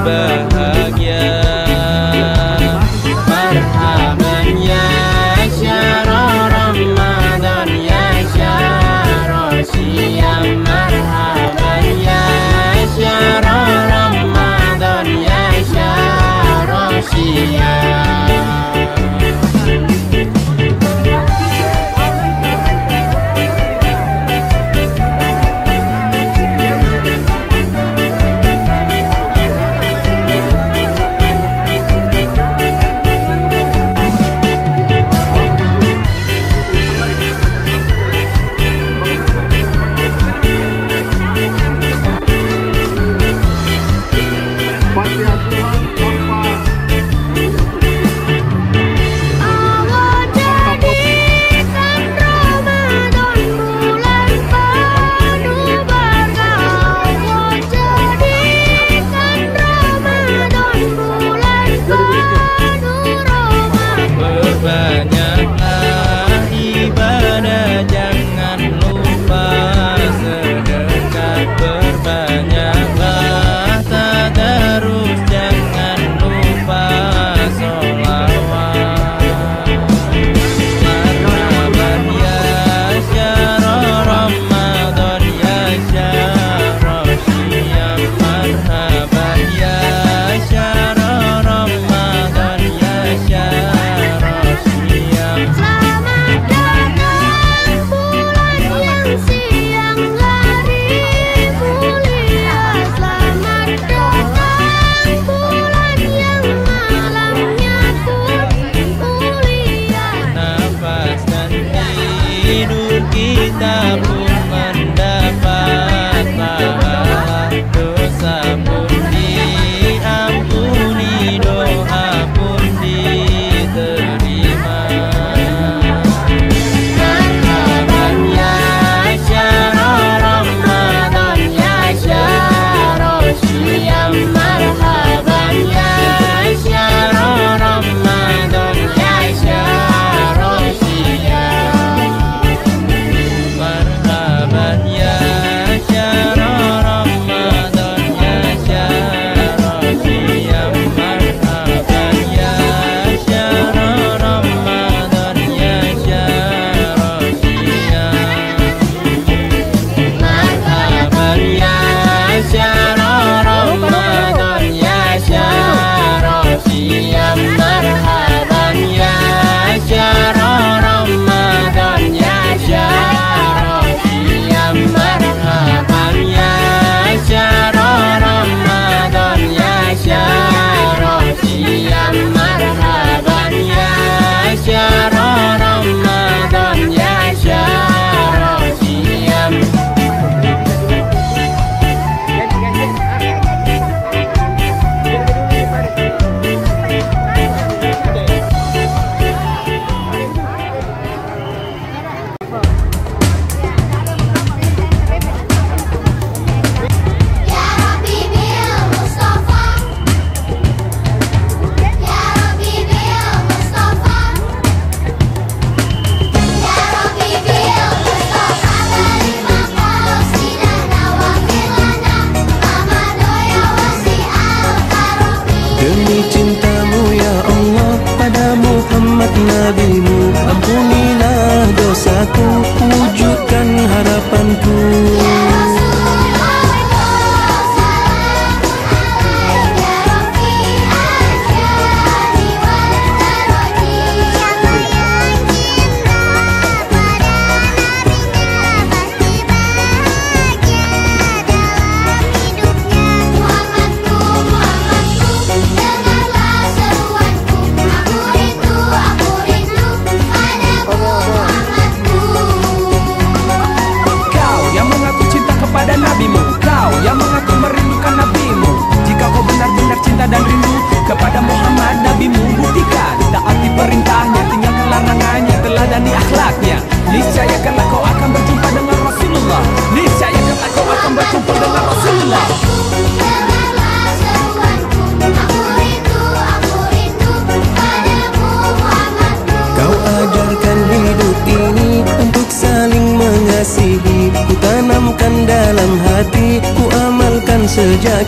bahagia. Marhaban ya syahrul Ramadan ya syahrul siyam. Marhaban ya syahrul Ramadan ya syahrul siyam. Kita pun mendapat pahala, dosa pun diampuni, doa pun diterima. Marhaban ya syahrul Ramadan ya syahrul siyam. Marhaban ya syahrul Ramadan ya syahrul siyam. Marhaban ya syahrul Ramadan ya syahrul siyam. Marhaban ya syahrul Ramadan ya syahrul siyam. Marhaban ya syahrul Ramadan ya syahrul siyam. Marhaban ya syahrul Ramadan ya syahrul siyam. Marhaban ya syahrul Ramadan ya syahrul siyam. Marhaban ya syahrul Ramadan ya syahrul siyam. Ya Rabbi bil Mustafa, Ya Rabbi bil Mustafa, Ya Rabbi bil Mustafa, barik maqasidana wa filana, Amado ya wasi'al karomi. Demi cintamu ya Allah pada Muhammad nabimu, ampunilah dosaku, wujudkan harapanku. Ya Rasulullah, salamun alaik, ya Rafi'al syahri wal daraji. Siapa yang cinta pada nabinya pasti bahagia dalam hidupnya. Muhammadku, Muhammadku, dengarlah seruanku. Aku rindu padamu Muhammadku. Kau yang mengaku cinta kepada nabimu, kau yang mengaku merindukan nabimu. Jika kau benar-benar cinta dan rindu kepada Muhammad nabimu, buktikan taati perintahnya, tinggalkan larangannya, teladani akhlaknya. Niscaya kelak kau akan berjumpa dengan Rasulullah. Niscaya kelak kau akan berjumpa dengan Rasulullah. Dengarlah seruanku. Aku rindu padamu Muhammadku. Kau ajarkan hidup ini untuk saling mengasihi, ku tanamkan dalam hati, ku amalkan sejak